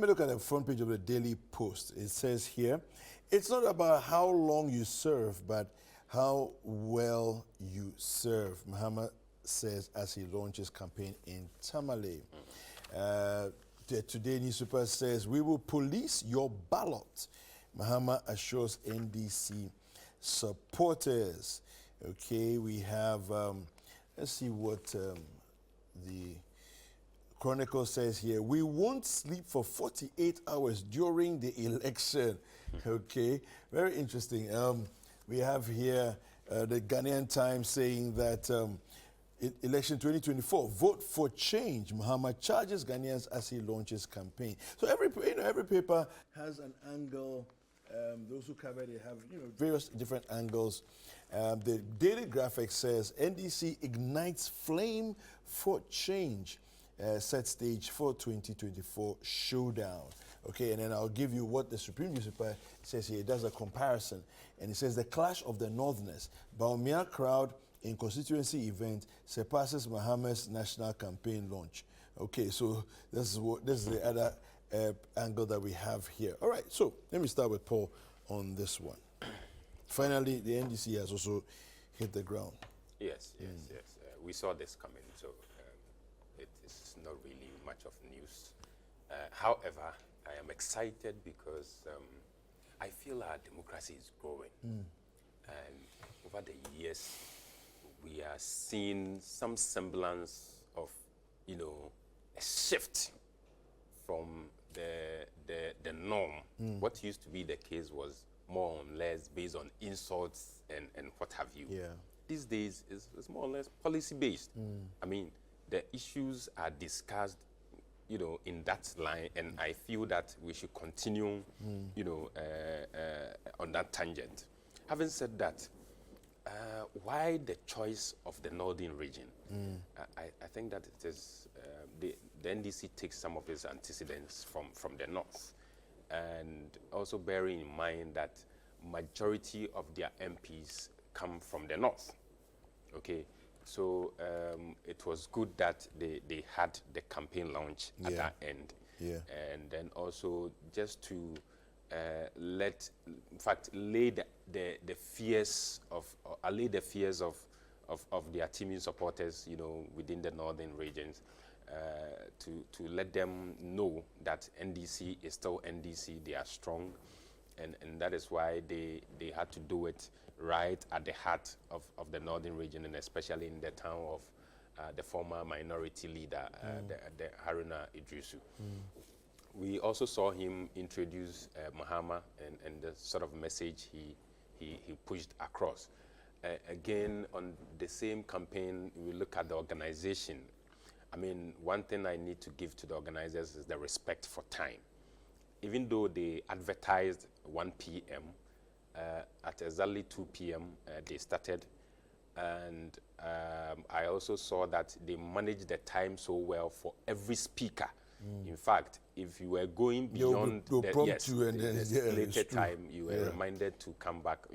me look at the front page of the Daily Post. It says here, it's not about how long you serve, but how well you serve, Mahama says as he launches campaign in Tamale. The Today newspaper says, we will police your ballot. Mahama assures NDC supporters. Okay, we have, let's see what the Chronicle says here. We won't sleep for 48 hours during the election. Okay, very interesting. We have here the Ghanaian Times saying that election 2024, vote for change. Mahama charges Ghanaians as he launches campaign. So every paper has an angle. Those who cover it have various different angles. The Daily Graphic says NDC ignites flame for change. Set stage for 2024 showdown. Okay, and then I'll give you what the Supreme newspaper says here. It does a comparison, and it says the clash of the Northerners. Baumia crowd in constituency event surpasses Mahama's national campaign launch. Okay, so this is the other angle that we have here. All right, so let me start with Paul on this one. Finally, the NDC has also hit the ground. Yes. We saw this coming, so it is not really much of news. However, I am excited because I feel our democracy is growing. And over the years, we are seeing some semblance of, a shift from the norm. What used to be the case was more or less based on insults and what have you. Yeah. These days, it's more or less policy-based. I mean, the issues are discussed, in that line, and I feel that we should continue, on that tangent. Having said that, why the choice of the northern region? I think that it is the NDC takes some of its antecedents from the north, and also bearing in mind that majority of their MPs come from the north. Okay, so it was good that they had the campaign launch at that end. Yeah. And then also just to lay the fears of their teaming supporters, within the northern regions, to let them know that NDC is still NDC. They are strong, and that is why they had to do it right at the heart of the northern region, and especially in the town of the former minority leader, the Haruna Idrisu. We also saw him introduce Mahama and the sort of message he pushed across. Again, on the same campaign, we look at the organization. I mean, one thing I need to give to the organizers is the respect for time. Even though they advertised 1 p.m., at exactly 2 p.m. They started, and I also saw that they managed the time so well for every speaker. In fact, if you were going beyond the later time, you were reminded to come back,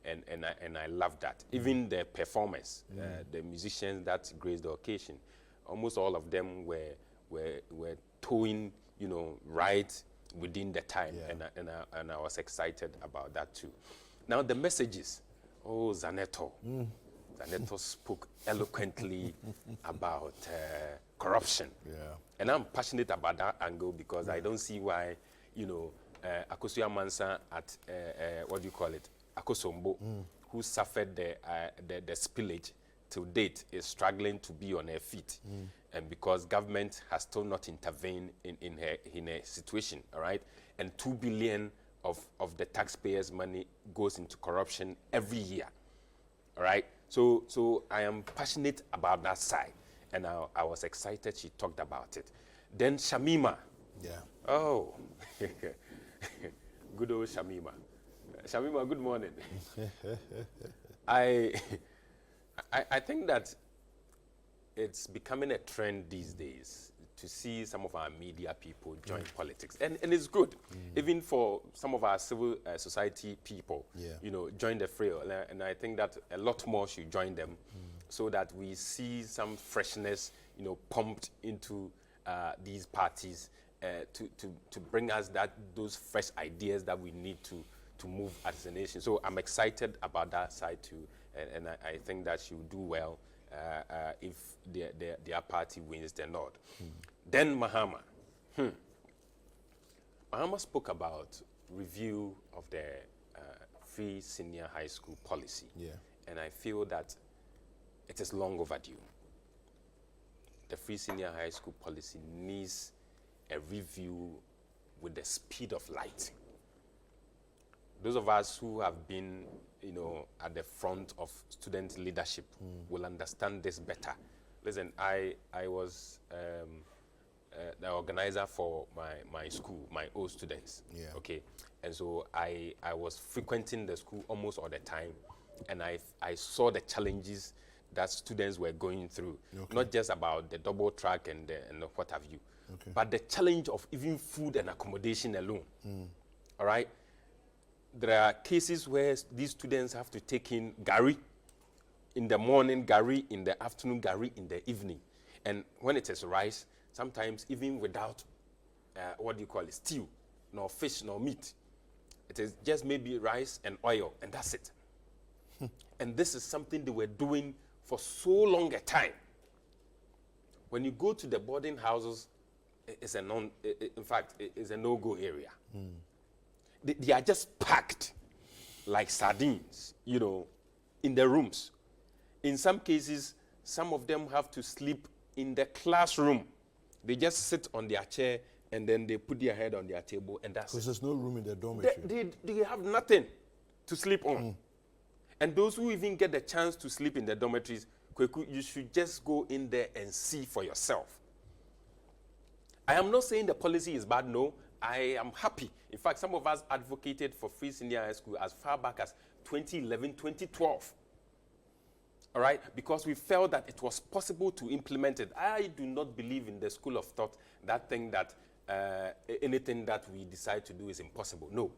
and I love that. Even the performers, the musicians that graced the occasion, almost all of them were towing, right within the time, and I was excited about that too. Now the messages, Zaneto. Zaneto spoke eloquently about corruption. Yeah. And I'm passionate about that angle because I don't see why, Akosua Mansa at, Akosombo, who suffered the spillage to date, is struggling to be on her feet. And because government has still not intervened in her situation, all right? And 2 billion of the taxpayers' money goes into corruption every year, all right? So I am passionate about that side, and I was excited she talked about it. Then Shamima. Yeah. Oh, good old Shamima. Shamima, good morning. I think that it's becoming a trend these days to see some of our media people join politics, and it's good, even for some of our civil society people, join the fray, and I think that a lot more should join them, so that we see some freshness, pumped into these parties, to bring us those fresh ideas that we need to move as a nation. So I'm excited about that side too, and I think that she will do well if their party wins the Nord. Then Mahama. Mahama spoke about review of the free senior high school policy. Yeah. And I feel that it is long overdue. The free senior high school policy needs a review with the speed of light. Those of us who have been, at the front of student leadership will understand this better. Listen, I was the organizer for my school, my old students. Yeah. Okay, and so I was frequenting the school almost all the time, and I saw the challenges that students were going through. Okay. Not just about the double track and what have you, okay, but the challenge of even food and accommodation alone. All right. There are cases where these students have to take in gari in the morning, gari in the afternoon, gari in the evening. And when it is rice, sometimes even without, stew, nor fish, nor meat. It is just maybe rice and oil, and that's it. And this is something they were doing for so long a time. When you go to the boarding houses, it's a no-go area. They are just packed like sardines, in the rooms. In some cases, some of them have to sleep in the classroom. They just sit on their chair and then they put their head on their table, and that's it. Because there's no room in the dormitory. They have nothing to sleep on. And those who even get the chance to sleep in the dormitories, Kweku, you should just go in there and see for yourself. I am not saying the policy is bad, no. I am happy. In fact, some of us advocated for free senior high school as far back as 2011, 2012. All right? Because we felt that it was possible to implement it. I do not believe in the school of thought, that thing that anything that we decide to do is impossible. No.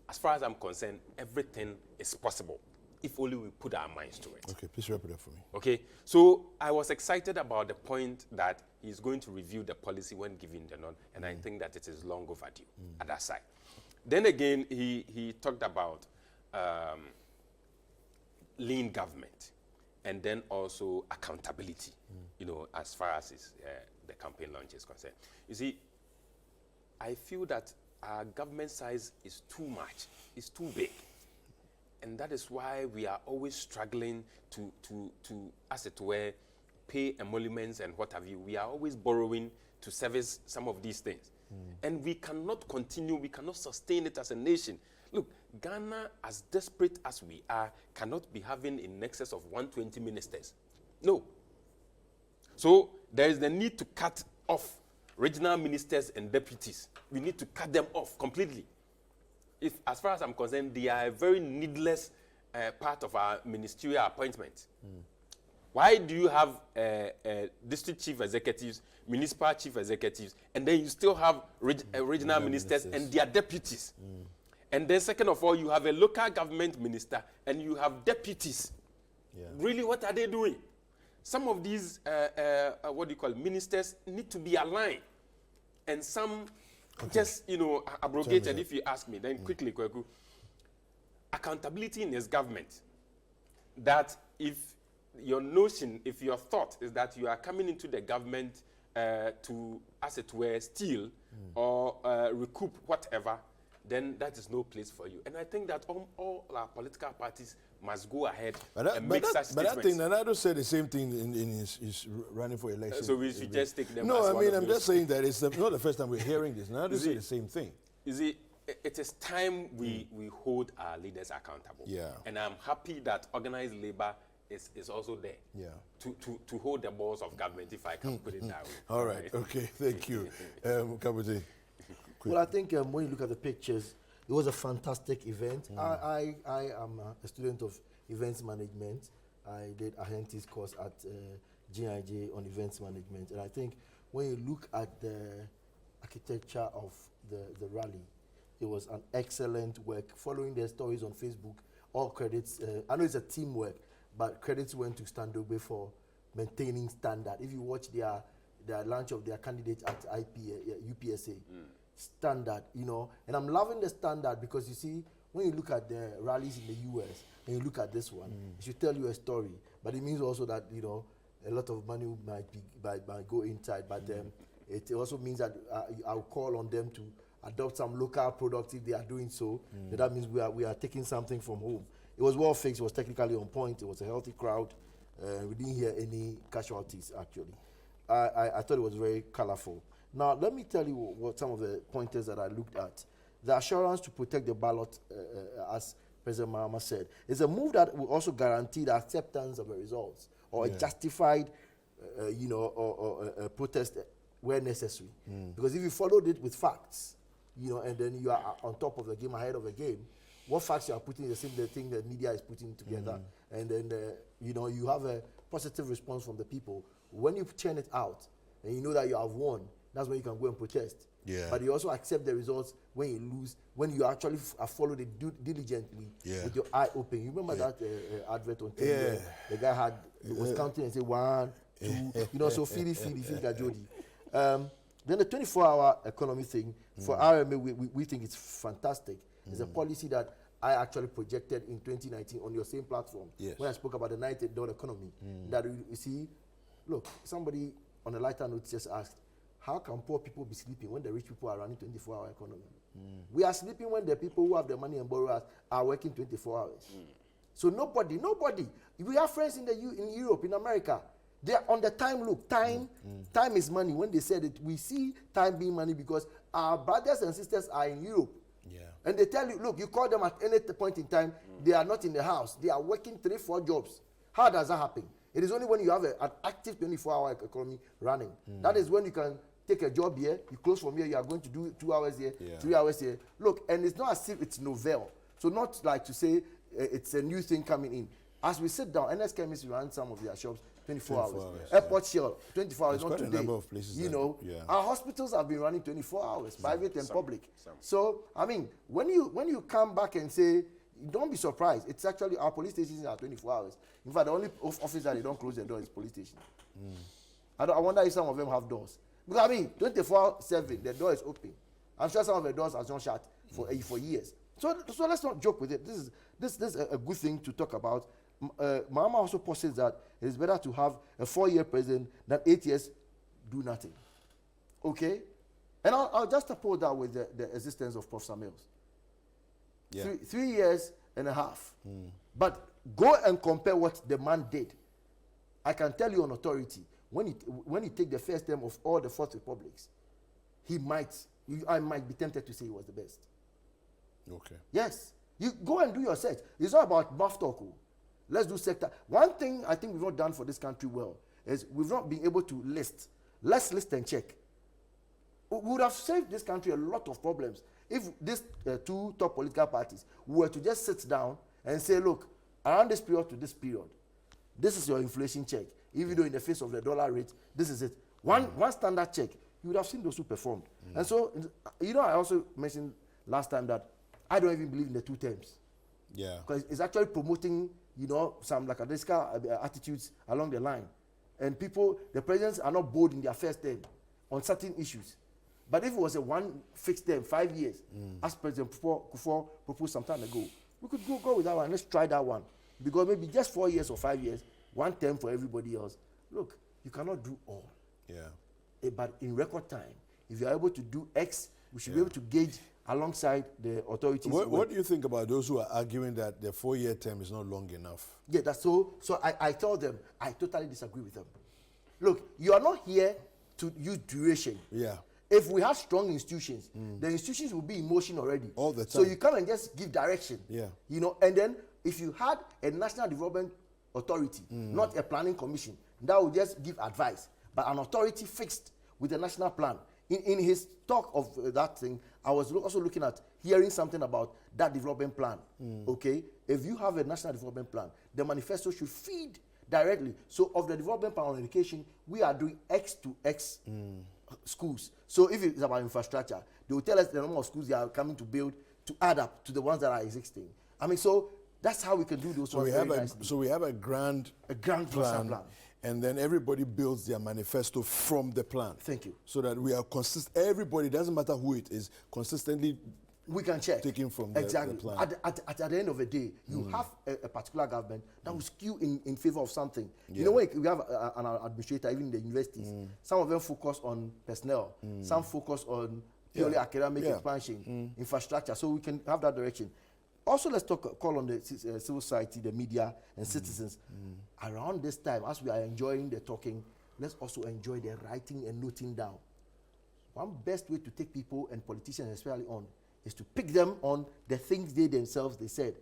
As far as I'm concerned, everything is possible if only we put our minds to it. Okay, please wrap it up for me. Okay, so I was excited about the point that he's going to review the policy when given the nod, and I think that it is long overdue at that side. Then again, he talked about lean government, and then also accountability, as far as the campaign launch is concerned. You see, I feel that our government size is too much, it's too big. And that is why we are always struggling to as it were, pay emoluments and what have you. We are always borrowing to service some of these things. And we cannot continue, we cannot sustain it as a nation. Look, Ghana, as desperate as we are, cannot be having in excess of 120 ministers. No. So there is the need to cut off regional ministers and deputies. We need to cut them off completely. If, as far as I'm concerned, they are a very needless part of our ministerial appointment. Why do you have district chief executives, municipal chief executives, and then you still have regional ministers and their deputies? And then second of all, you have a local government minister and you have deputies. Yeah. Really, what are they doing? Some of these, ministers need to be aligned. And some just, abrogated, if you ask me. Then quickly, Kweku. Accountability in his government. That if your notion, if your thought is that you are coming into the government to, as it were, steal or recoup whatever, then that is no place for you. And I think that all our political parties must go ahead and make such statements. But I think Nanado said the same thing in his running for election. So we should just take them as No, I one mean, of I'm those. just saying that it's not the first time we're hearing this. Nanado said the same thing. You see, it is time we hold our leaders accountable. Yeah. And I'm happy that organized labor is also there. Yeah. To hold the balls of government, if I can put it that way. All right. Okay. Thank you. Kabute. Well, I think when you look at the pictures, it was a fantastic event. I am a student of events management. I did a Henti's course at GIJ on events management. And I think when you look at the architecture of the rally, it was an excellent work. Following their stories on Facebook, all credits, I know it's a teamwork, but credits went to Standogbe for maintaining standard. If you watch their the launch of their candidate at UPSA. Standard, you know, and I'm loving the standard because you see, when you look at the rallies in the US and you look at this one, it should tell you a story, but it means also that, you know, a lot of money might go inside, but it also means that I'll call on them to adopt some local products if they are doing so. That means we are taking something from home. It was well fixed, it was technically on point, it was a healthy crowd. We didn't hear any casualties actually. I thought it was very colorful. Now, let me tell you what some of the pointers that I looked at. The assurance to protect the ballot, as President Mahama said, is a move that will also guarantee the acceptance of the results or a justified, protest where necessary. Because if you followed it with facts, you know, and then you are on top of the game, ahead of the game, what facts you are putting is the same thing the media is putting together, and then you have a positive response from the people. When you churn it out and you know that you have won, that's when you can go and protest. Yeah. But you also accept the results when you lose, when you actually have followed it diligently with your eye open. You remember that advert on TV? The guy was counting and said 1, 2, so feely Gajodi. Then the 24-hour economy thing, for RMA, we think it's fantastic. It's a policy that I actually projected in 2019 on your same platform when I spoke about the $98 economy. That you see, look, somebody on a lighter note just asked, how can poor people be sleeping when the rich people are running 24-hour economy? We are sleeping when the people who have the money and borrowers are working 24 hours. So nobody. We have friends in Europe, in America. They are on the time look. Time is money. When they said it, we see time being money because our brothers and sisters are in Europe. And they tell you, look, you call them at any point in time, they are not in the house. They are working 3-4 jobs. How does that happen? It is only when you have an active 24-hour economy running. That is when you can take a job here, you close from here, you are going to do 2 hours here, 3 hours here. Look, and it's not as if it's novel. So not like to say it's a new thing coming in. As we sit down, NS Chemist run some of their shops 24 hours. Airport Shell, 24 hours, not today. Number of places our hospitals have been running 24 hours, private and public. So, I mean, when you come back and say, don't be surprised. It's actually our police stations are 24 hours. In fact, the only office that they don't close the door is police station. I wonder if some of them have doors. Because I mean, 24/7, the door is open. I'm sure some of the doors are not shut for years. So let's not joke with it. This is a good thing to talk about. Mahama also posits that it is better to have a 4-year president than 8 years do nothing. Okay? And I'll just oppose that with the existence of Prof. Samuels. 3 years and a half. But go and compare what the man did. I can tell you on authority, when you take the first term of all the 4th republics, I might be tempted to say he was the best. Okay. Yes. You go and do your search. It's not about buff talk. Let's do sector. One thing I think we've not done for this country well is we've not been able to list. Let's list and check. We would have saved this country a lot of problems if these 2 top political parties were to just sit down and say, look, around this period to this period, this is your inflation check. Even though in the face of the dollar rate, this is it. One standard check, you would have seen those who performed. And so, I also mentioned last time that I don't even believe in the 2 terms. Yeah. Because it's actually promoting, some lackadaisical attitudes along the line. And the presidents are not bold in their first term on certain issues. But if it was a 1 fixed term, 5 years, as President Kufuor proposed some time ago, we could go with that one. Let's try that one. Because maybe just 4 years or 5 years, 1 term for everybody else. Look, you cannot do all. Yeah. But in record time, if you are able to do X, we should be able to gauge alongside the authorities. What do you think about those who are arguing that the 4-year term is not long enough? Yeah, that's so. So I told them, I totally disagree with them. Look, you are not here to use duration. Yeah. If we have strong institutions, the institutions will be in motion already. All the time. So you come and just give direction. Yeah. And then if you had a national development authority, not a planning commission, that would just give advice. But an authority fixed with a national plan. In his talk of that thing, I was also looking at hearing something about that development plan. Okay? If you have a national development plan, the manifesto should feed directly. So of the development plan on education, we are doing X to X schools. So if it's about infrastructure, they will tell us the number of schools they are coming to build to add up to the ones that are existing. I mean, so that's how we can do those ones. So we have a grand plan. and then everybody builds their manifesto from the plan. Thank you. So that we are consistent. Everybody, doesn't matter who it is, consistently we can check. Taking from the plan. At the end of the day, you have a particular government that will skew in favor of something. You know, when we have an administrator, even in the universities, some of them focus on personnel, some focus on purely academic expansion, infrastructure, so we can have that direction. Also, let's call on the civil society, the media, and citizens. Around this time, as we are enjoying the talking, let's also enjoy the writing and noting down. One best way to take people and politicians especially on is to pick them on the things they themselves said.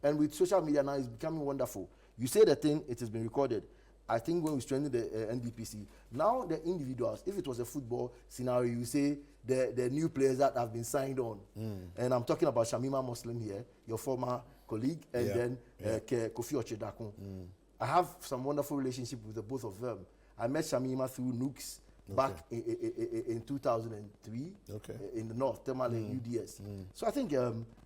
And with social media now, it's becoming wonderful. You say the thing, it has been recorded. I think when we strengthened the NDPC, now the individuals, if it was a football scenario, you say the new players that have been signed on. And I'm talking about Shamima Muslim here, your former colleague, and then Kofi Ochedakun. I have some wonderful relationship with the both of them. I met Shamima through Nooks back in 2003 in the north, Tamale, UDS. So I think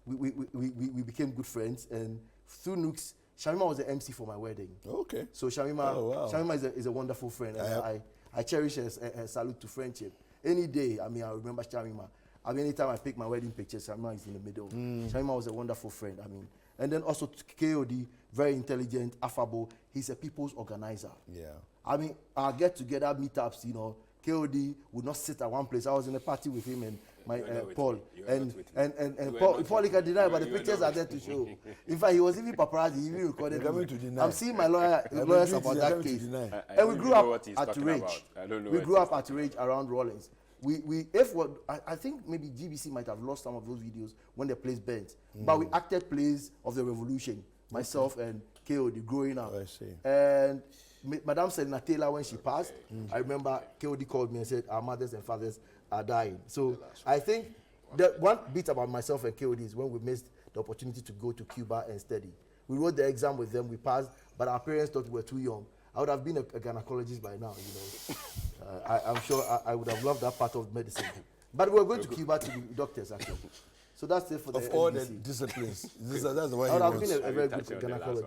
we became good friends, and through Nooks, Shamima was the MC for my wedding. Okay. So Shamima is a wonderful friend, and I cherish and salute to friendship. Any day, I mean, I remember Shamima. I mean, anytime I pick my wedding pictures, Shamima is in the middle. Shamima was a wonderful friend. I mean, and then also KOD, very intelligent, affable. He's a people's organizer. Yeah. I mean, our get-together meetups, you know, KOD would not sit at one place. I was in a party with him and my Paul. And Paul, he can deny, but the pictures are there to show. In fact, he was even paparazzi, he even recorded me. I'm seeing my lawyers about that case. And we grew up at Rage. We grew up at Rage around Rollins. I think maybe GBC might have lost some of those videos when the place burnt. But we acted plays of the revolution, myself and KOD growing up. I see. And Madame Selina Taylor, when she passed, I remember KOD called me and said, our mothers and fathers are dying. So I think the one bit about myself and KOD is when we missed the opportunity to go to Cuba and study. We wrote the exam with them, we passed, but our parents thought we were too young. I would have been a gynecologist by now, you know. I'm sure I would have loved that part of medicine. But we were going to Cuba to be doctors, actually. So that's it for the Of all the disciplines, that's the one I would you have want. been a very good gynecologist.